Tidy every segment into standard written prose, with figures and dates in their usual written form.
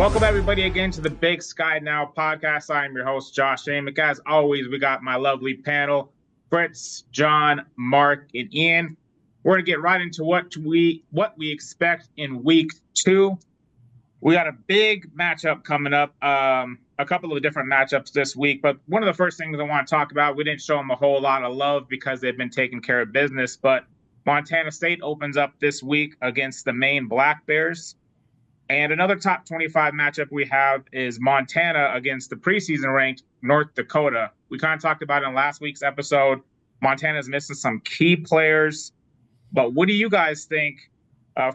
Welcome, everybody, again to the Big Sky Now podcast. I am your host, Josh Amick. As always, we got my lovely panel, Fritz, John, Mark, and Ian. We're going to get right into what we expect in week 2. We got a big matchup coming up, a couple of different matchups this week. But one of the first things I want to talk about, we didn't show them a whole lot of love because they've been taking care of business. But Montana State opens up this week against the Maine Black Bears. And another top 25 matchup we have is Montana against the preseason ranked North Dakota. We kind of talked about it in last week's episode. Montana's missing some key players. But what do you guys think?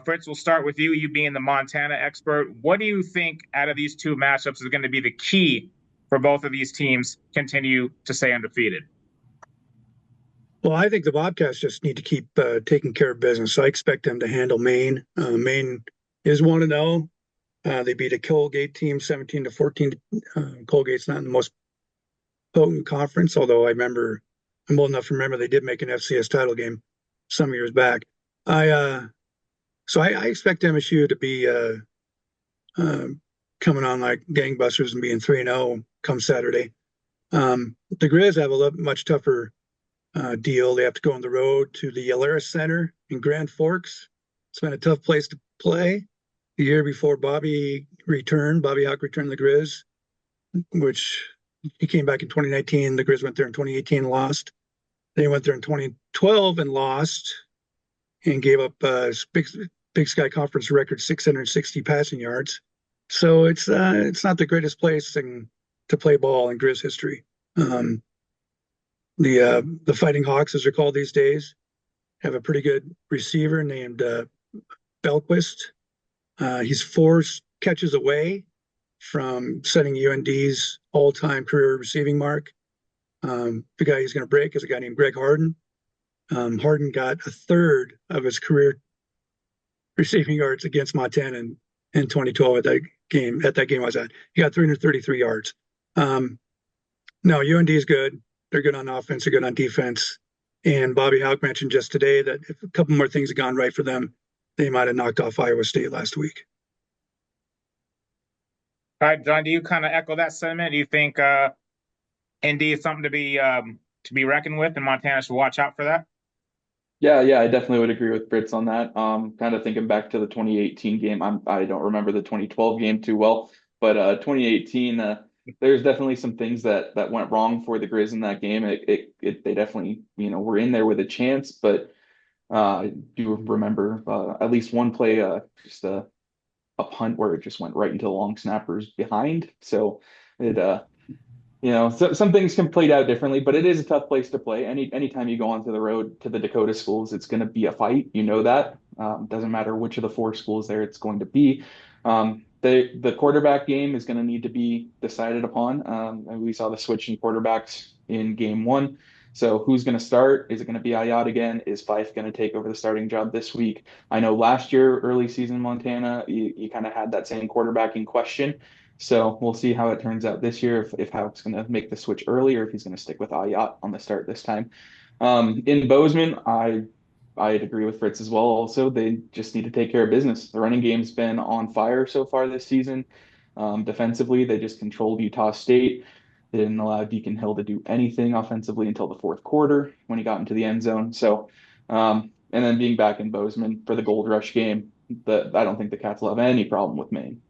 Fritz, we'll start with you. You being the Montana expert. What do you think out of these two matchups is going to be the key for both of these teams continue to stay undefeated? Well, I think the Bobcats just need to keep taking care of business. I expect them to handle Maine. Maine is 1-0. They beat a Colgate team 17-14. Colgate's not in the most potent conference, although I'm old enough to remember they did make an FCS title game some years back. So I expect MSU to be coming on like gangbusters and being 3-0 come Saturday. The Grizz have a much tougher deal. They have to go on the road to the Alaris Center in Grand Forks. It's been a tough place to play. The year before Bobby Hawk returned the Grizz, which he came back in 2019. The Grizz went there in 2018 and lost. They went there in 2012 and lost and gave up Big Sky Conference record 660 passing yards. So it's not the greatest place to play ball in Grizz history. The Fighting Hawks, as they're called these days, have a pretty good receiver named Belquist. He's 4 catches away from setting UND's all-time career receiving mark. The guy he's going to break is a guy named Greg Harden. Harden got a third of his career receiving yards against Montana in 2012 at that game I was at. He got 333 yards. No, UND is good. They're good on offense. They're good on defense. And Bobby Hawk mentioned just today that if a couple more things had gone right for them, they might have knocked off Iowa State last week. All right, John, do you kind of echo that sentiment? Do you think ND is something to be reckoned with, and Montana should watch out for that? Yeah, I definitely would agree with Fritz on that. Kind of thinking back to the 2018 game. I don't remember the 2012 game too well, but 2018, there's definitely some things that went wrong for the Grizz in that game. They definitely, were in there with a chance, but I do remember at least one play, just a punt where it just went right into the long snappers behind. So it, some things can play out differently, but it is a tough place to play. Anytime you go onto the road to the Dakota schools, it's going to be a fight. You know that. Doesn't matter which of the 4 schools there it's going to be. The quarterback game is going to need to be decided upon. And we saw the switch in quarterbacks in game 1. So who's going to start? Is it going to be Ayat again? Is Fife going to take over the starting job this week? I know last year, early season Montana, you kind of had that same quarterbacking question. So we'll see how it turns out this year, if Houck's going to make the switch early or if he's going to stick with Ayat on the start this time. In Bozeman, I'd agree with Fritz as well. Also, they just need to take care of business. The running game's been on fire so far this season. Defensively, they just controlled Utah State. They didn't allow Deacon Hill to do anything offensively until the 4th quarter when he got into the end zone. So, and then being back in Bozeman for the Gold Rush game, I don't think the Cats will have any problem with Maine.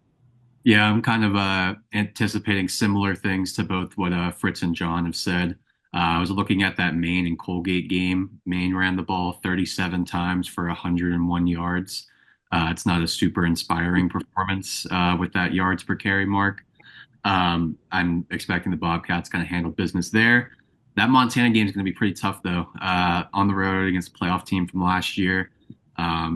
Yeah, I'm kind of anticipating similar things to both what Fritz and John have said. I was looking at that Maine and Colgate game. Maine ran the ball 37 times for 101 yards. It's not a super inspiring performance with that yards per carry mark. I'm expecting the Bobcats kind of handle business there. That Montana game is going to be pretty tough, though. On the road against a playoff team from last year. I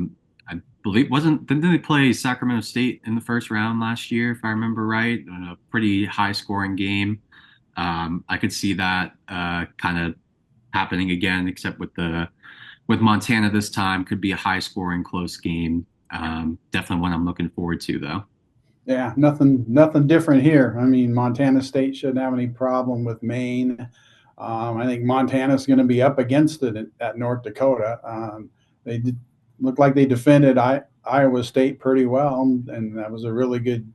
believe didn't they play Sacramento State in the first round last year, if I remember right? In a pretty high-scoring game. I could see that kind of happening again, except with Montana this time. Could be a high-scoring, close game. Definitely one I'm looking forward to, though. Yeah, nothing different here. I mean, Montana State shouldn't have any problem with Maine. I think Montana's going to be up against it at North Dakota. They look like they defended Iowa State pretty well, and that was a really good,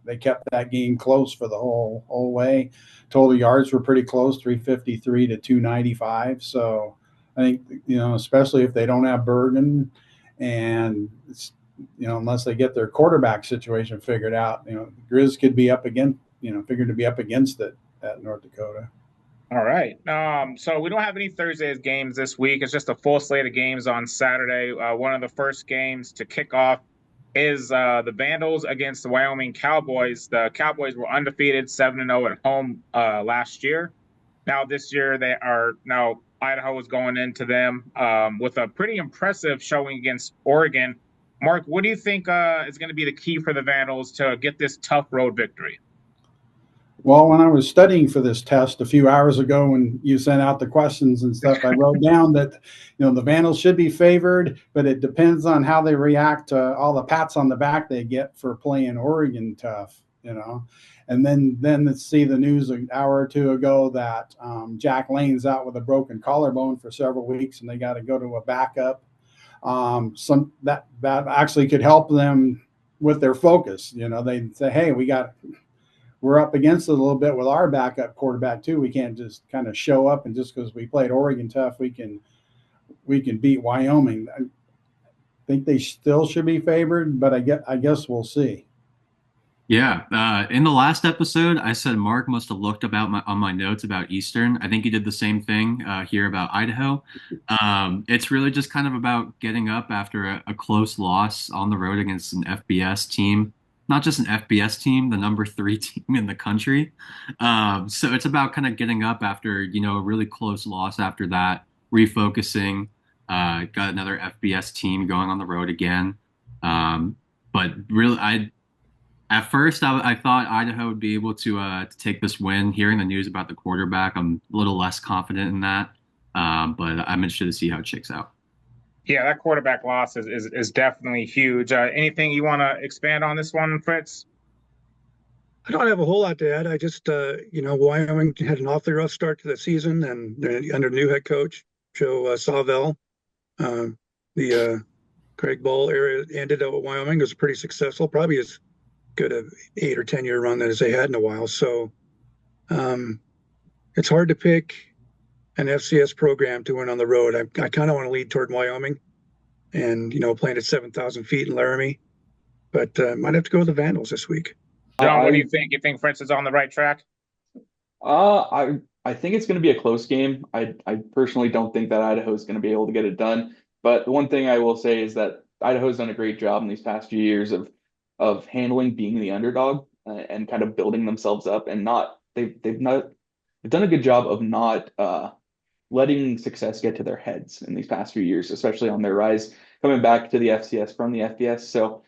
they kept that game close for the whole way. Total yards were pretty close, 353 to 295. So I think, especially if they don't have Bergen and it's, unless they get their quarterback situation figured out, Grizz could be up against, figured to be up against it at North Dakota. All right. So we don't have any Thursdays games this week. It's just a full slate of games on Saturday. One of the first games to kick off is the Vandals against the Wyoming Cowboys. The Cowboys were undefeated, 7-0 at home last year. Now this year Idaho is going into them with a pretty impressive showing against Oregon. Mark, what do you think is going to be the key for the Vandals to get this tough road victory? Well, when I was studying for this test a few hours ago, when you sent out the questions and stuff, I wrote down that, the Vandals should be favored, but it depends on how they react to all the pats on the back they get for playing Oregon tough, And then let's see the news an hour or two ago that Jack Lane's out with a broken collarbone for several weeks, and they got to go to a backup. That actually could help them with their focus. They say, hey, we're up against it a little bit with our backup quarterback too. We can't just kind of show up and just because we played Oregon tough, we can beat Wyoming. I think they still should be favored, but I guess we'll see. Yeah. In the last episode, I said Mark must have looked on my notes about Eastern. I think he did the same thing here about Idaho. It's really just kind of about getting up after a close loss on the road against an FBS team. Not just an FBS team, the number 3 team in the country. So it's about kind of getting up after, a really close loss after that, refocusing, got another FBS team going on the road again. But really, at first I thought Idaho would be able to take this win. Hearing the news about the quarterback, I'm a little less confident in that. But I'm interested to see how it shakes out. Yeah, that quarterback loss is definitely huge. Anything you want to expand on this one, Fritz? I don't have a whole lot to add. I just, Wyoming had an awfully rough start to the season, and they're under new head coach, Joe Sawvell. The Craig Ball area ended up at Wyoming. It was pretty successful, probably as good an 8 or 10 year run as they had in a while. So it's hard to pick an FCS program to win on the road. I kind of want to lead toward Wyoming and, playing at 7,000 feet in Laramie, but might have to go with the Vandals this week. John, what do you think? You think Fritz is on the right track? I think it's going to be a close game. I personally don't think that Idaho is going to be able to get it done. But the one thing I will say is that Idaho's done a great job in these past few years of handling being the underdog and kind of building themselves up, and they've done a good job of not letting success get to their heads in these past few years, especially on their rise coming back to the FCS from the FBS. So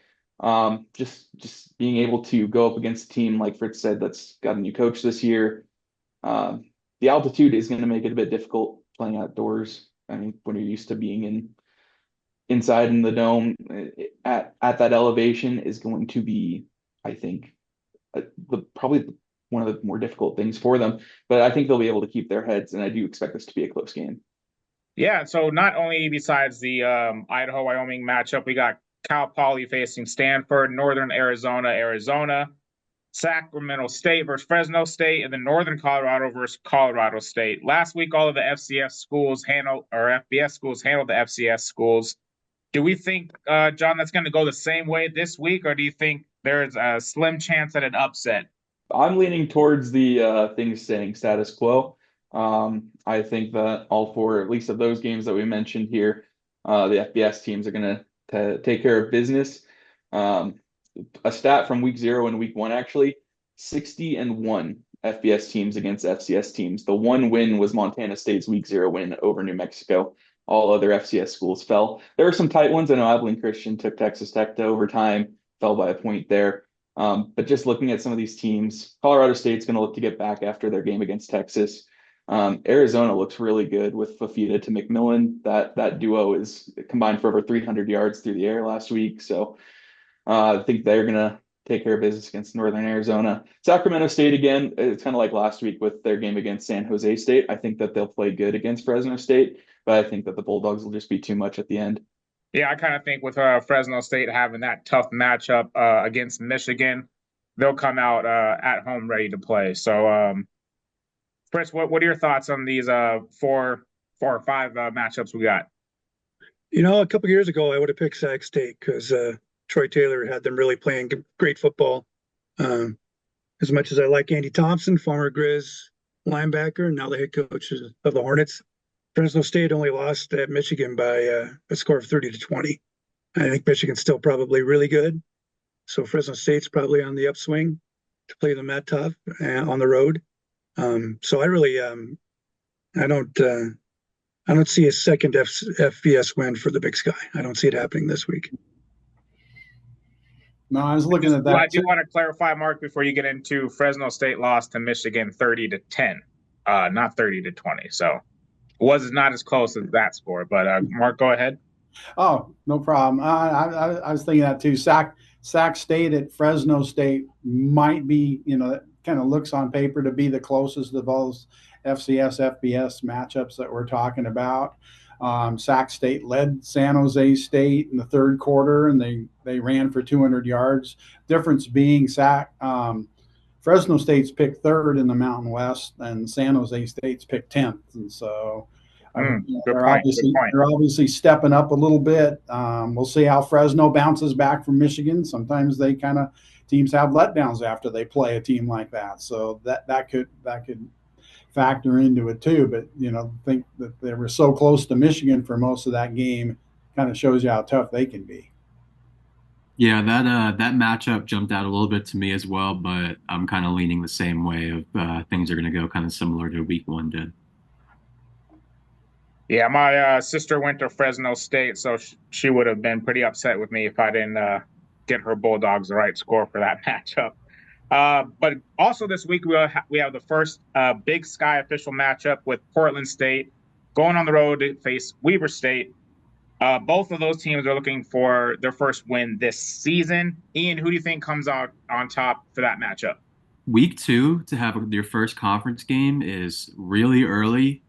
just being able to go up against a team like Fritz said that's got a new coach this year. The altitude is going to make it a bit difficult playing outdoors. I mean, when you're used to being inside in the dome at that elevation is going to be, I think, probably one of the more difficult things for them. But I think they'll be able to keep their heads, and I do expect this to be a close game. Yeah, so not only besides the Idaho-Wyoming matchup, we got Cal Poly facing Stanford, Northern Arizona, Sacramento State versus Fresno State, and then Northern Colorado versus Colorado State. Last week, all of the FBS schools handled the FCS schools. Do we think, John, that's going to go the same way this week, or do you think there's a slim chance at an upset? I'm leaning towards the things staying status quo. I think that all 4, at least of those games that we mentioned here, the FBS teams are going to take care of business. A stat from week 0 and week 1, actually, 60-1 FBS teams against FCS teams. The one win was Montana State's week 0 win over New Mexico. All other FCS schools fell. There were some tight ones. I know Abilene Christian took Texas Tech to overtime, fell by a point there. But just looking at some of these teams, Colorado State's going to look to get back after their game against Texas. Arizona looks really good with Fafita to McMillan. That duo is combined for over 300 yards through the air last week. So I think they're going to take care of business against Northern Arizona. Sacramento State, again, it's kind of like last week with their game against San Jose State. I think that they'll play good against Fresno State, but I think that the Bulldogs will just be too much at the end. Yeah, I kind of think with Fresno State having that tough matchup against Michigan, they'll come out at home ready to play. So, Chris, what are your thoughts on these four or five matchups we got? A couple years ago, I would have picked Sac State because Troy Taylor had them really playing great football. Um, as much as I like Andy Thompson, former Grizz linebacker, and now the head coach of the Hornets, Fresno State only lost at Michigan by a score of 30-20. I think Michigan's still probably really good. So Fresno State's probably on the upswing to play them that tough on the road. So I really, I don't see a second FBS win for the Big Sky. I don't see it happening this week. No, I was looking at that. I do want to clarify, Mark, before you get into Fresno State lost to Michigan 30-10, not 30-20. So it was not as close as that score. But Mark, go ahead. Oh, no problem. I was thinking that too. Sac State at Fresno State might be, it kind of looks on paper to be the closest of those FCS, FBS matchups that we're talking about. Sac State led San Jose State in the third quarter, and they ran for 200 yards. Difference being Fresno State's picked third in the Mountain West, and San Jose State's picked 10th. And so they're obviously stepping up a little bit. We'll see how Fresno bounces back from Michigan. Sometimes teams have letdowns after they play a team like that. So that could factor into it too. But think that they were so close to Michigan for most of that game kind of shows you how tough they can be. Yeah, that matchup jumped out a little bit to me as well, but I'm kind of leaning the same way of things are going to go kind of similar to week one did. Yeah, my sister went to Fresno State, so she would have been pretty upset with me if I didn't get her Bulldogs the right score for that matchup. But also this week we have the first Big Sky official matchup with Portland State going on the road to face Weber State. Both of those teams are looking for their first win this season. Ian, who do you think comes out on top for that matchup? Week 2 to have your first conference game is really early.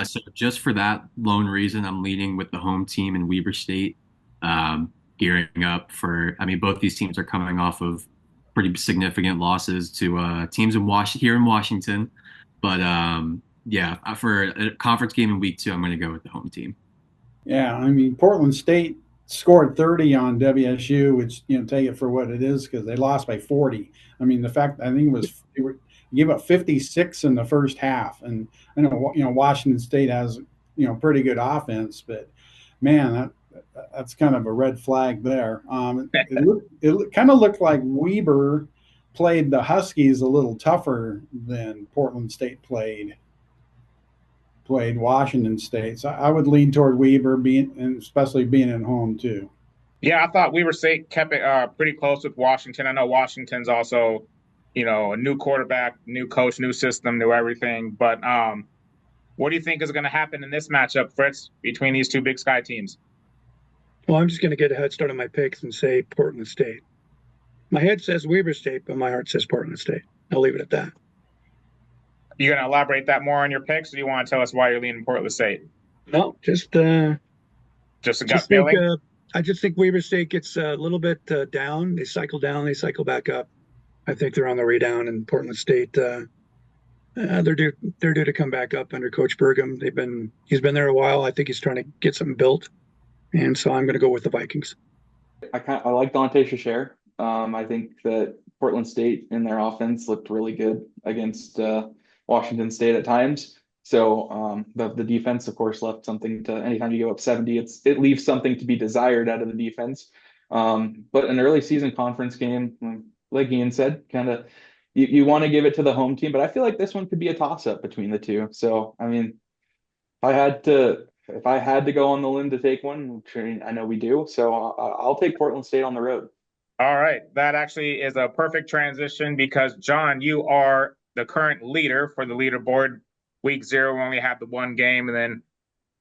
So just for that lone reason, I'm leaning with the home team in Weber State, gearing up for. I mean, both these teams are coming off of pretty significant losses to teams here in Washington. But for a conference game in week 2, I'm going to go with the home team. Yeah, I mean, Portland State scored 30 on WSU, which take it for what it is because they lost by 40. I mean, the fact I think it was you gave up 56 in the first half, and I know Washington State has pretty good offense, but man, that's kind of a red flag there. It kind of looked like Weber played the Huskies a little tougher than Portland State played Washington State. So I would lean toward Weber especially being at home too. Yeah, I thought Weber State kept it pretty close with Washington. I know Washington's also, a new quarterback, new coach, new system, new everything. But what do you think is going to happen in this matchup, Fritz, between these two Big Sky teams? Well, I'm just going to get a head start on my picks and say Portland State. My head says Weber State, but my heart says Portland State. I'll leave it at that. You going to elaborate that more on your picks, or do you want to tell us why you're leaning Portland State? No, just a gut feeling? I just think Weber State gets a little bit down. They cycle down, they cycle back up. I think they're on the way down, and Portland State, they're due to come back up under Coach Burgum. He's been there a while. I think he's trying to get something built, and so I'm going to go with the Vikings. I like Dante Shishaire. I think that Portland State in their offense looked really good against Washington State at times. So the defense, of course, left something to. Anytime you go up 70, it leaves something to be desired out of the defense. But an early season conference game, like Ian said, kind of you want to give it to the home team, but I feel like this one could be a toss up between the two. So I mean, if I had to go on the limb to take one, which I know we do, so I'll take Portland State on the road. All right, that actually is a perfect transition because John, you are the current leader for the leaderboard. Week 0, we only have the one game, and then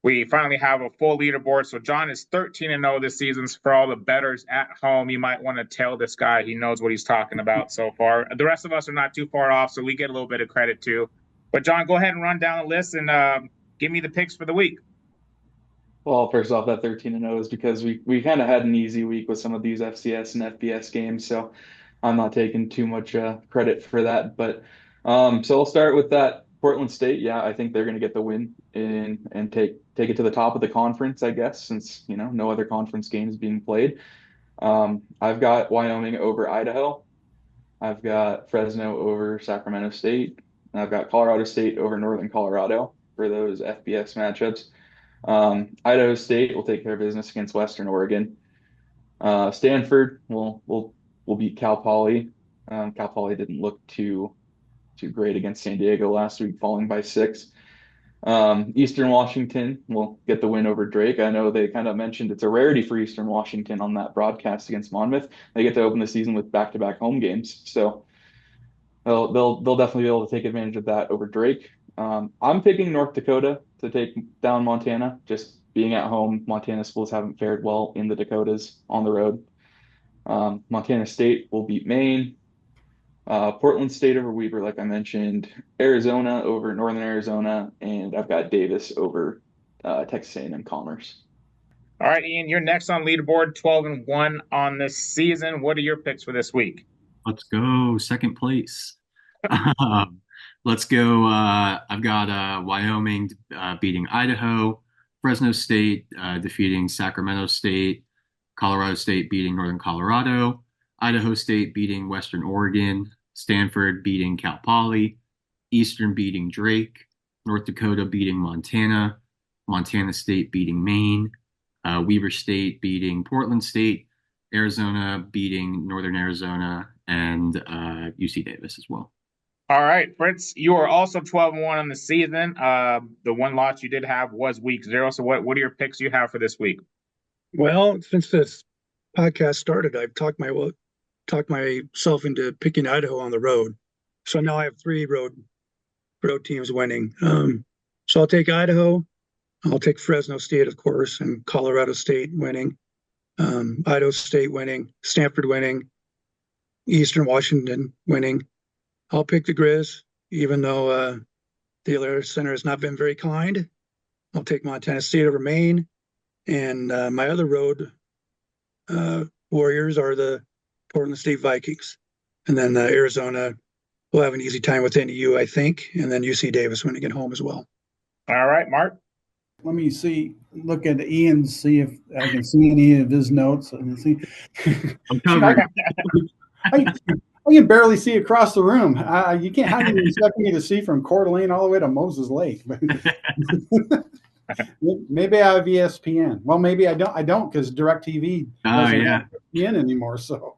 we finally have a full leaderboard. So John is 13-0 this season. So for all the bettors at home, you might want to tell this guy he knows what he's talking about so far. The rest of us are not too far off, so we get a little bit of credit too. But John, go ahead and run down the list and give me the picks for the week. Well, first off, that 13-0 is because we kind of had an easy week with some of these FCS and FBS games. So I'm not taking too much credit for that. But so I'll start with that. Portland State, yeah, I think they're going to get the win and take it to the top of the conference, I guess, since no other conference games being played. I've got Wyoming over Idaho. I've got Fresno over Sacramento State. And I've got Colorado State over Northern Colorado for those FBS matchups. Idaho State will take care of business against Western Oregon. Stanford will beat Cal Poly. Cal Poly didn't look too great against San Diego last week, falling by 6. Eastern Washington will get the win over Drake. I know they kind of mentioned it's a rarity for Eastern Washington on that broadcast against Monmouth. They get to open the season with back-to-back home games, so they'll definitely be able to take advantage of that over Drake. I'm picking North Dakota to take down Montana. Just being at home, Montana schools haven't fared well in the Dakotas on the road. Montana State will beat Maine. Portland State over Weber, like I mentioned. Arizona over Northern Arizona, and I've got Davis over Texas A&M Commerce. All right, Ian, you're next on leaderboard, 12-1 on this season. What are your picks for this week? Let's go second place. Let's go. I've got Wyoming beating Idaho, Fresno State defeating Sacramento State, Colorado State beating Northern Colorado, Idaho State beating Western Oregon, Stanford beating Cal Poly, Eastern beating Drake, North Dakota beating Montana, Montana State beating Maine, Weber State beating Portland State, Arizona beating Northern Arizona, and UC Davis as well. All right, Fritz, you are also 12-1 on the season. The one loss you did have was week 0. So what are your picks you have for this week? Well, since this podcast started, I've talked myself into picking Idaho on the road. So now I have 3 road teams winning. So I'll take Idaho. I'll take Fresno State, of course, and Colorado State winning. Idaho State winning. Stanford winning. Eastern Washington winning. I'll pick the Grizz, even though the other center has not been very kind. I'll take Montana State over Maine. And my other road warriors are the Portland State Vikings. And then Arizona will have an easy time with NU, I think. And then UC Davis winning at home as well. All right, Mark. Let me look at Ian, see if I can see any of his notes. Let me see. I'm covered. I can barely see across the room. You can't. How do you expect me to see from Coeur d'Alene all the way to Moses Lake? Maybe I have ESPN. Well, maybe I don't because DirecTV doesn't have ESPN anymore. So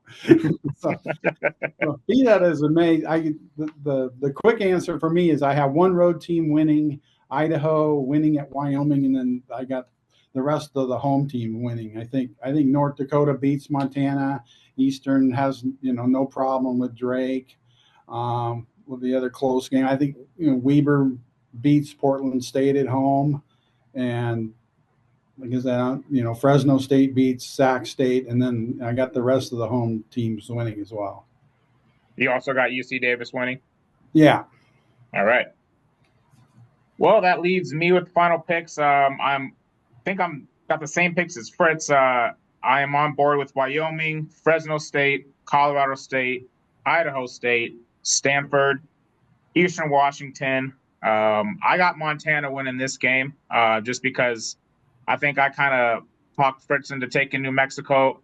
be that as it may, the quick answer for me is I have one road team winning, Idaho winning at Wyoming, and then I got the rest of the home team winning. I think North Dakota beats Montana. Eastern has no problem with Drake. With the other close game, I think Weber beats Portland State at home, and like I said, Fresno State beats Sac State, and then I got the rest of the home teams winning as well. You also got UC Davis winning? Yeah. All right. Well, that leaves me with the final picks. I think I'm got the same picks as Fritz. I am on board with Wyoming, Fresno State, Colorado State, Idaho State, Stanford, Eastern Washington. I got Montana winning this game just because I think I kind of talked Fritz into taking New Mexico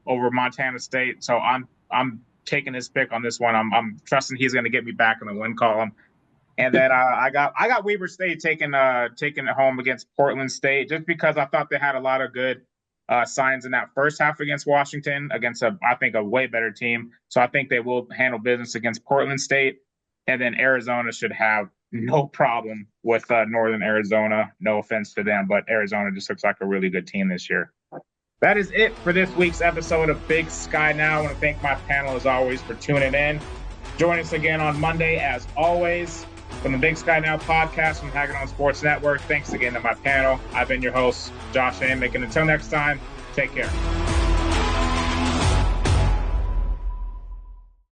over Montana State. So I'm taking his pick on this one. I'm trusting he's going to get me back in the win column. And then I got Weber State taking it home against Portland State just because I thought they had a lot of good signs in that first half against Washington, against I think a way better team. So I think they will handle business against Portland State. And then Arizona should have no problem with Northern Arizona. No offense to them, but Arizona just looks like a really good team this year. That is it for this week's episode of Big Sky Now. I want to thank my panel, as always, for tuning in. Join us again on Monday, as always, from the Big Sky Now podcast from Hacking On Sports Network. Thanks again to my panel. I've been your host, Josh Amick, and until next time, take care.